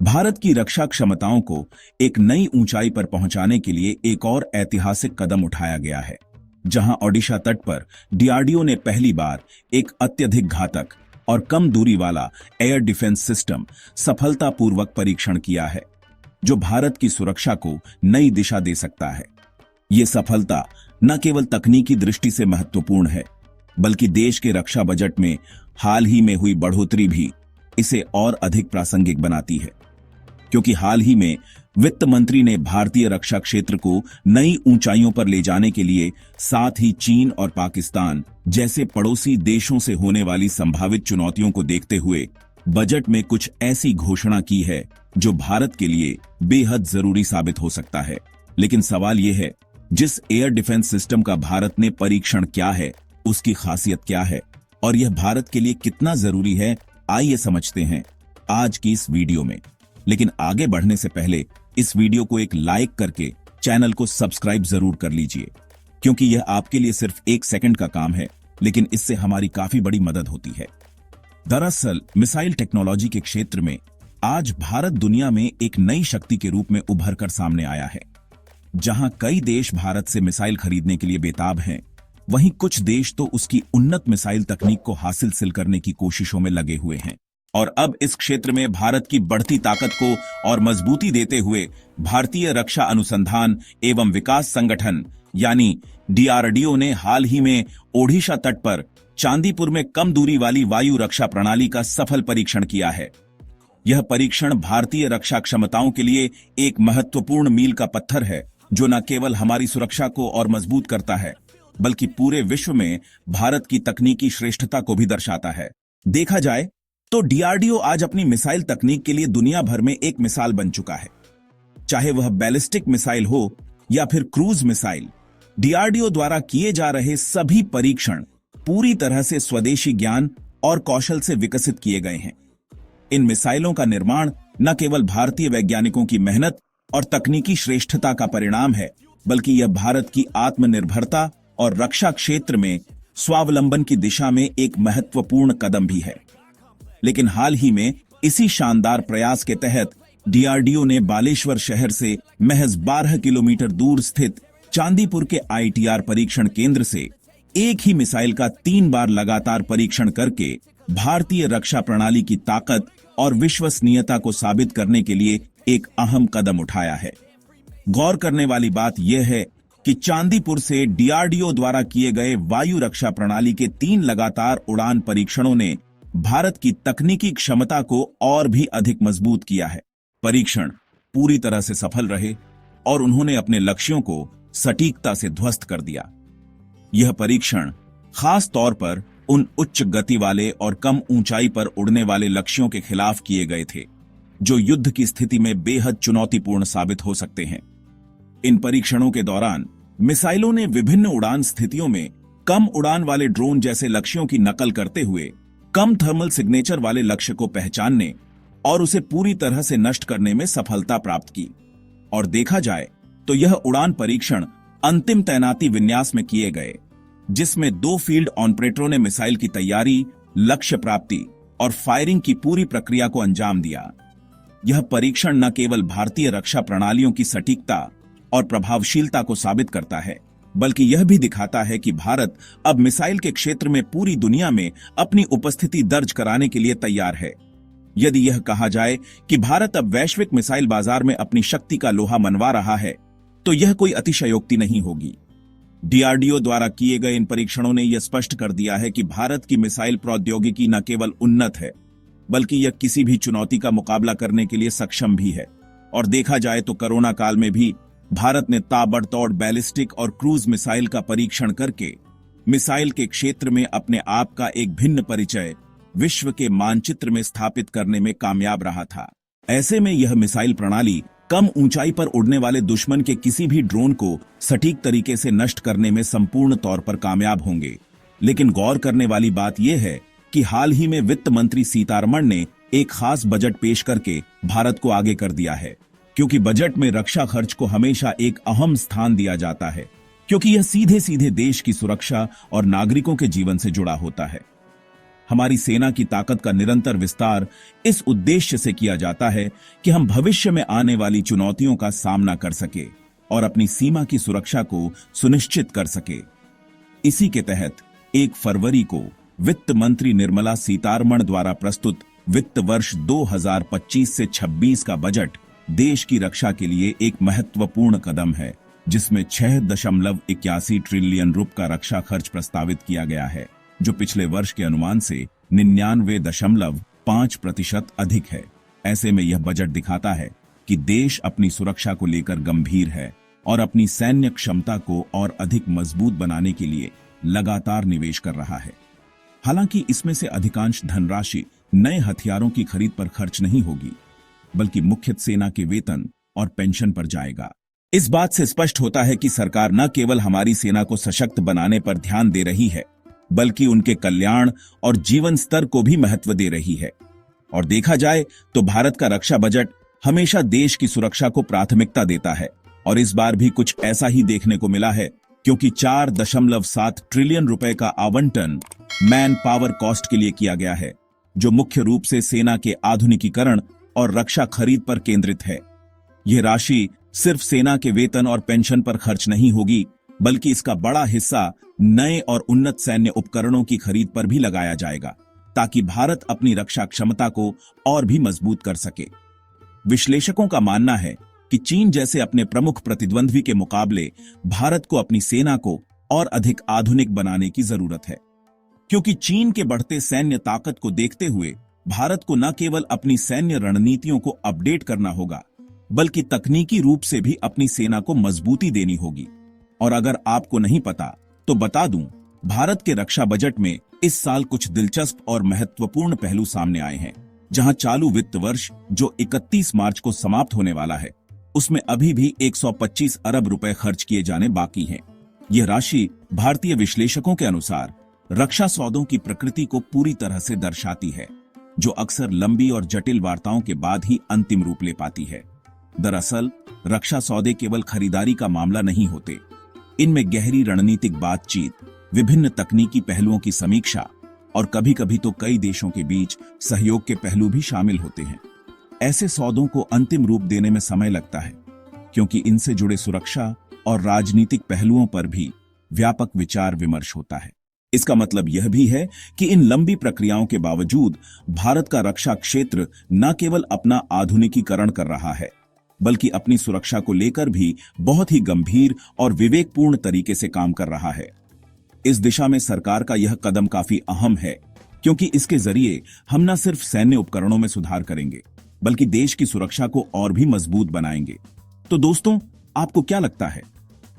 भारत की रक्षा क्षमताओं को एक नई ऊंचाई पर पहुंचाने के लिए एक और ऐतिहासिक कदम उठाया गया है, जहां ओडिशा तट पर डीआरडीओ ने पहली बार एक अत्यधिक घातक और कम दूरी वाला एयर डिफेंस सिस्टम सफलतापूर्वक परीक्षण किया है, जो भारत की सुरक्षा को नई दिशा दे सकता है। ये सफलता न केवल तकनीकी दृष्टि से महत्वपूर्ण है, बल्कि देश के रक्षा बजट में हाल ही में हुई बढ़ोतरी भी इसे और अधिक प्रासंगिक बनाती है, क्योंकि हाल ही में वित्त मंत्री ने भारतीय रक्षा क्षेत्र को नई ऊंचाइयों पर ले जाने के लिए साथ ही चीन और पाकिस्तान जैसे पड़ोसी देशों से होने वाली संभावित चुनौतियों को देखते हुए बजट में कुछ ऐसी घोषणा की है जो भारत के लिए बेहद जरूरी साबित हो सकता है। लेकिन सवाल यह है, जिस एयर डिफेंस सिस्टम का भारत ने परीक्षण किया है, उसकी खासियत क्या है और यह भारत के लिए कितना जरूरी है, आइए समझते हैं आज की इस वीडियो में। लेकिन आगे बढ़ने से पहले इस वीडियो को एक लाइक करके चैनल को सब्सक्राइब जरूर कर लीजिए, क्योंकि यह आपके लिए सिर्फ 1 सेकंड का काम है, लेकिन इससे हमारी काफी बड़ी मदद होती है। दरअसल मिसाइल टेक्नोलॉजी के क्षेत्र में आज भारत दुनिया में एक नई शक्ति के रूप में उभर कर सामने आया है। जहां कई देश भारत से मिसाइल खरीदने के लिए बेताब हैं, वहीं कुछ देश तो उसकी उन्नत मिसाइल तकनीक को हासिल करने की कोशिशों में लगे हुए हैं। और अब इस क्षेत्र में भारत की बढ़ती ताकत को और मजबूती देते हुए भारतीय रक्षा अनुसंधान एवं विकास संगठन यानी डीआरडीओ ने हाल ही में ओडिशा तट पर चांदीपुर में कम दूरी वाली वायु रक्षा प्रणाली का सफल परीक्षण किया है। यह परीक्षण भारतीय रक्षा क्षमताओं के लिए एक महत्वपूर्ण मील का पत्थर है, जो न केवल हमारी सुरक्षा को और मजबूत करता है, बल्कि पूरे विश्व में भारत की तकनीकी श्रेष्ठता को भी दर्शाता है। देखा जाए तो डीआरडीओ आज अपनी मिसाइल तकनीक के लिए दुनिया भर में एक मिसाल बन चुका है। चाहे वह बैलिस्टिक मिसाइल हो या फिर क्रूज मिसाइल, डीआरडीओ द्वारा किए जा रहे सभी परीक्षण पूरी तरह से स्वदेशी ज्ञान और कौशल से विकसित किए गए हैं। इन मिसाइलों का निर्माण न केवल भारतीय वैज्ञानिकों की मेहनत और तकनीकी श्रेष्ठता का परिणाम है, बल्कि यह भारत की आत्मनिर्भरता और रक्षा क्षेत्र में स्वावलंबन की दिशा में एक महत्वपूर्ण कदम भी है। लेकिन हाल ही में इसी शानदार प्रयास के तहत डीआरडीओ ने बालेश्वर शहर से महज 12 किलोमीटर दूर स्थित चांदीपुर के आईटीआर परीक्षण केंद्र से एक ही मिसाइल का 3 बार लगातार परीक्षण करके भारतीय रक्षा प्रणाली की ताकत और विश्वसनीयता को साबित करने के लिए एक अहम कदम उठाया है। गौर करने वाली बात यह है कि चांदीपुर से डीआरडीओ द्वारा किए गए वायु रक्षा प्रणाली के 3 लगातार उड़ान परीक्षणों ने भारत की तकनीकी क्षमता को और भी अधिक मजबूत किया है। परीक्षण पूरी तरह से सफल रहे और उन्होंने अपने लक्ष्यों को सटीकता से ध्वस्त कर दिया। यह परीक्षण खास तौर पर उन उच्च गति वाले और कम ऊंचाई पर उड़ने वाले लक्ष्यों के खिलाफ किए गए थे, जो युद्ध की स्थिति में बेहद चुनौतीपूर्ण साबित हो सकते हैं। इन परीक्षणों के दौरान मिसाइलों ने विभिन्न उड़ान स्थितियों में कम उड़ान वाले ड्रोन जैसे लक्ष्यों की नकल करते हुए कम थर्मल सिग्नेचर वाले लक्ष्य को पहचानने और उसे पूरी तरह से नष्ट करने में सफलता प्राप्त की। और देखा जाए तो यह उड़ान परीक्षण अंतिम तैनाती विन्यास में किए गए, जिसमें 2 फील्ड ऑपरेटरों ने मिसाइल की तैयारी, लक्ष्य प्राप्ति और फायरिंग की पूरी प्रक्रिया को अंजाम दिया। यह परीक्षण न केवल भारतीय रक्षा प्रणालियों की सटीकता और प्रभावशीलता को साबित करता है, बल्कि यह भी दिखाता है कि भारत अब मिसाइल के क्षेत्र में पूरी दुनिया में अपनी उपस्थिति दर्ज कराने के लिए तैयार है। यदि यह कहा जाए कि भारत अब वैश्विक मिसाइल बाजार में अपनी शक्ति का लोहा मनवा रहा है, तो यह कोई अतिशयोक्ति नहीं होगी। डीआरडीओ द्वारा किए गए इन परीक्षणों ने यह स्पष्ट कर दिया है कि भारत की मिसाइल प्रौद्योगिकी न केवल उन्नत है, बल्कि यह किसी भी चुनौती का मुकाबला करने के लिए सक्षम भी है। और देखा जाए तो कोरोना काल में भी भारत ने ताबड़तोड़ बैलिस्टिक और क्रूज मिसाइल का परीक्षण करके मिसाइल के क्षेत्र में अपने आप का एक भिन्न परिचय विश्व के मानचित्र में स्थापित करने में कामयाब रहा था। ऐसे में यह मिसाइल प्रणाली कम ऊंचाई पर उड़ने वाले दुश्मन के किसी भी ड्रोन को सटीक तरीके से नष्ट करने में संपूर्ण तौर पर कामयाब होंगे। लेकिन गौर करने वाली बात यह है कि हाल ही में वित्त मंत्री सीतारमण ने एक खास बजट पेश करके भारत को आगे कर दिया है, क्योंकि बजट में रक्षा खर्च को हमेशा एक अहम स्थान दिया जाता है, क्योंकि यह सीधे सीधे देश की सुरक्षा और नागरिकों के जीवन से जुड़ा होता है। हमारी सेना की ताकत का निरंतर विस्तार इस उद्देश्य से किया जाता है कि हम भविष्य में आने वाली चुनौतियों का सामना कर सके और अपनी सीमा की सुरक्षा को सुनिश्चित कर सके। इसी के तहत 1 फरवरी को वित्त मंत्री निर्मला सीतारमण द्वारा प्रस्तुत वित्त वर्ष 2025 से 26 का बजट देश की रक्षा के लिए एक महत्वपूर्ण कदम है, जिसमें 6.81 ट्रिलियन रुपए का रक्षा खर्च प्रस्तावित किया गया है, जो पिछले वर्ष के अनुमान से 99.5% अधिक है। ऐसे में यह बजट दिखाता है कि देश अपनी सुरक्षा को लेकर गंभीर है और अपनी सैन्य क्षमता को और अधिक मजबूत बनाने के लिए लगातार निवेश कर रहा है। हालांकि इसमें से अधिकांश धनराशि नए हथियारों की खरीद पर खर्च नहीं होगी, बल्कि मुख्य सेना के वेतन और पेंशन पर जाएगा। इस बात से स्पष्ट होता है कि सरकार न केवल हमारी सेना को सशक्त बनाने पर ध्यान दे रही है, बल्कि उनके कल्याण और जीवन स्तर को भी महत्व दे रही है। और देखा जाए तो भारत का रक्षा बजट हमेशा देश की सुरक्षा को प्राथमिकता देता है, और इस बार भी कुछ ऐसा ही देखने को मिला है, क्योंकि 4.7 ट्रिलियन रुपए का आवंटन मैन पावर कॉस्ट के लिए किया गया है, जो मुख्य रूप से सेना के आधुनिकीकरण और रक्षा खरीद पर केंद्रित है। यह राशि सिर्फ सेना के वेतन और पेंशन पर खर्च नहीं होगी, बल्कि इसका बड़ा हिस्सा नए और उन्नत सैन्य उपकरणों की खरीद पर भी लगाया जाएगा, ताकि भारत अपनी रक्षा क्षमता को और भी मजबूत कर सके। विश्लेषकों का मानना है कि चीन जैसे अपने प्रमुख प्रतिद्वंद्वी के मुकाबले भारत को अपनी सेना को और अधिक आधुनिक बनाने की जरूरत है, क्योंकि चीन के बढ़ते सैन्य ताकत को देखते हुए भारत को न केवल अपनी सैन्य रणनीतियों को अपडेट करना होगा, बल्कि तकनीकी रूप से भी अपनी सेना को मजबूती देनी होगी। और अगर आपको नहीं पता तो बता दूं, भारत के रक्षा बजट में इस साल कुछ दिलचस्प और महत्वपूर्ण पहलू सामने आए हैं। जहां चालू वित्त वर्ष जो 31 मार्च को समाप्त होने वाला है, उसमें अभी भी 125 अरब रुपए खर्च किए जाने बाकी हैं। यह राशि भारतीय विश्लेषकों के अनुसार रक्षा सौदों की प्रकृति को पूरी तरह से दर्शाती है, जो अक्सर लंबी और जटिल वार्ताओं के बाद ही अंतिम रूप ले पाती है। दरअसल रक्षा सौदे केवल खरीदारी का मामला नहीं होते, इनमें गहरी रणनीतिक बातचीत, विभिन्न तकनीकी पहलुओं की समीक्षा और कभी-कभी तो कई देशों के बीच सहयोग के पहलू भी शामिल होते हैं। ऐसे सौदों को अंतिम रूप देने में समय लगता है, क्योंकि इनसे जुड़े सुरक्षा और राजनीतिक पहलुओं पर भी व्यापक विचार विमर्श होता है। इसका मतलब यह भी है कि इन लंबी प्रक्रियाओं के बावजूद भारत का रक्षा क्षेत्र न केवल अपना आधुनिकीकरण कर रहा है, बल्कि अपनी सुरक्षा को लेकर भी बहुत ही गंभीर और विवेकपूर्ण तरीके से काम कर रहा है। इस दिशा में सरकार का यह कदम काफी अहम है, क्योंकि इसके जरिए हम न सिर्फ सैन्य उपकरणों में सुधार करेंगे, बल्कि देश की सुरक्षा को और भी मजबूत बनाएंगे। तो दोस्तों, आपको क्या लगता है?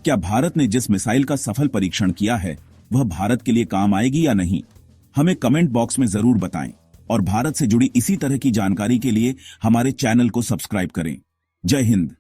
क्या भारत ने जिस मिसाइल का सफल परीक्षण किया है, वह भारत के लिए काम आएगी या नहीं? हमें कमेंट बॉक्स में जरूर बताएं, और भारत से जुड़ी इसी तरह की जानकारी के लिए हमारे चैनल को सब्सक्राइब करें। जय हिंद।